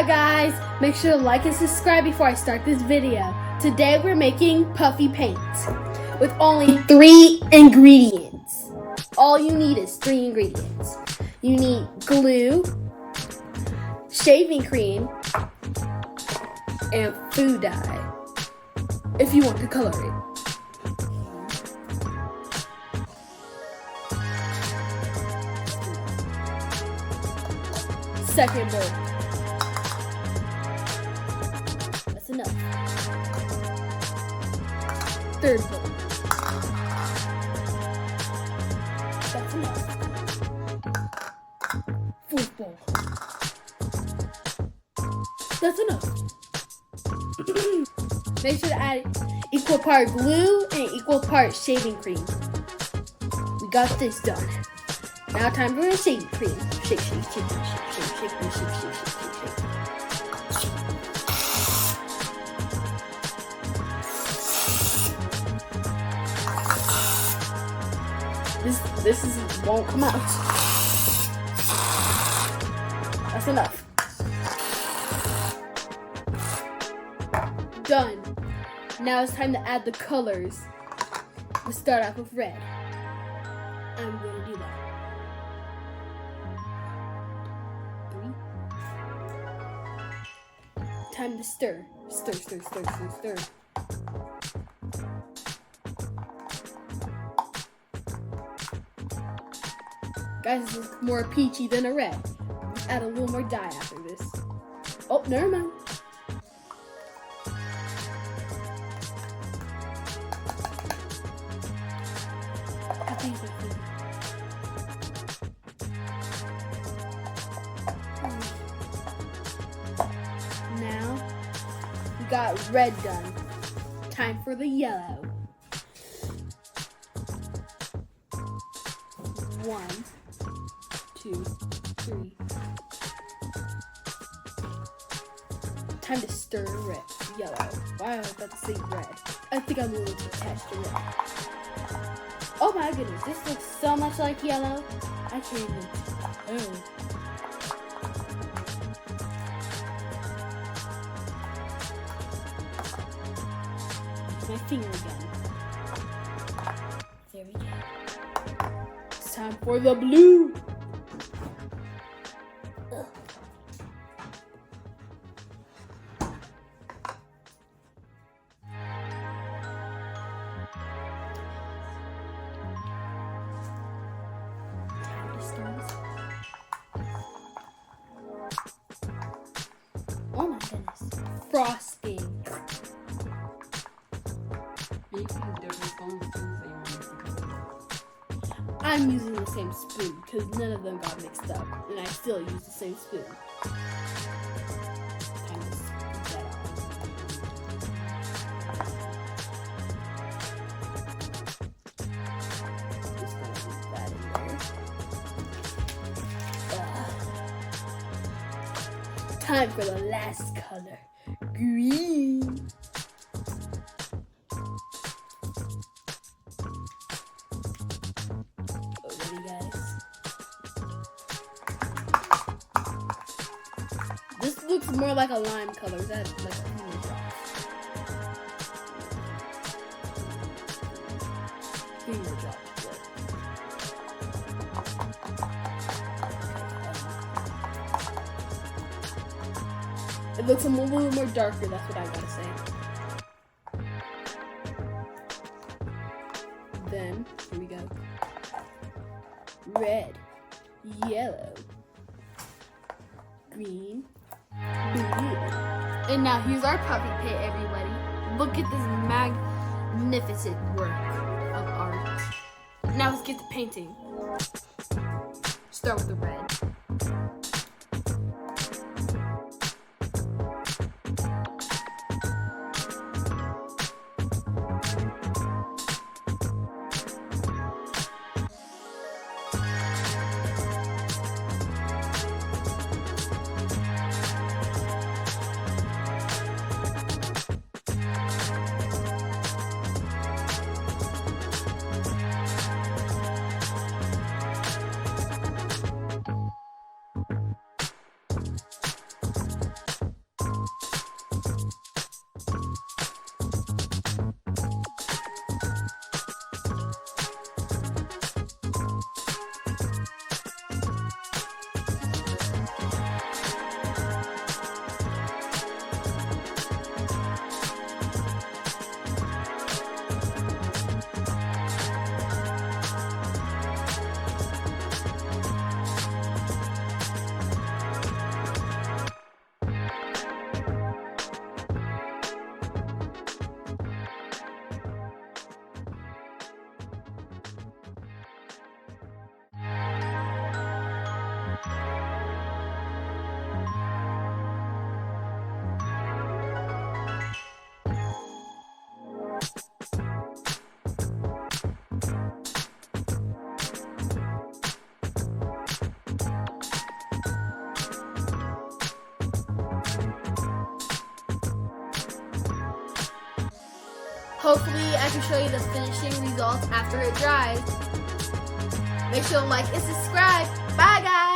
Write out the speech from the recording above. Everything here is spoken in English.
guys, make sure to like and subscribe before I start this video. Today we're making Puffy Paint with only 3 ingredients. All you need is 3 ingredients. You need glue, shaving cream, and food dye if you want to color it. Second bowl. That's enough. Third bowl. That's enough. Fourth bowl. That's enough. Make sure to add equal part glue and equal part shaving cream. We got this done. Now time for the shaving cream. Shake, shake, shake, shake, shake, shake, shake, shake, shake, shake, shake. This won't come out. That's enough. Done. Now it's time to add the colors. Let's start off with red. I'm gonna do that. 3. Time to stir. Stir, stir, stir, stir, stir. Guys, this is more peachy than a red. Let's add a little more dye after this. Oh, never mind. Now, we got red done. Time for the yellow. 1, 2, 3. Time to stir red, yellow. Why am I about to say red? I think I'm going to attach to red. Oh my goodness, this looks so much like yellow. I can't even. Oh. My finger again. There we go. It's time for the blue. Ugh. Oh my goodness. Frosting. I'm using the same spoon because none of them got mixed up, and I still use the same spoon. Time to scoop that out. Just gonna leave that in there. Time for the last color, green. This looks more like a lime color. Is that like a finger drop? Finger drop. It looks a little more darker. That's what I gotta say. Then here we go. Red, yellow, green, blue. And now here's our puppy paint, everybody. Look at this magnificent work of art. Now let's get to painting. Start with the red. Hopefully I can show you the finishing results after it dries. Make sure to like and subscribe. Bye guys!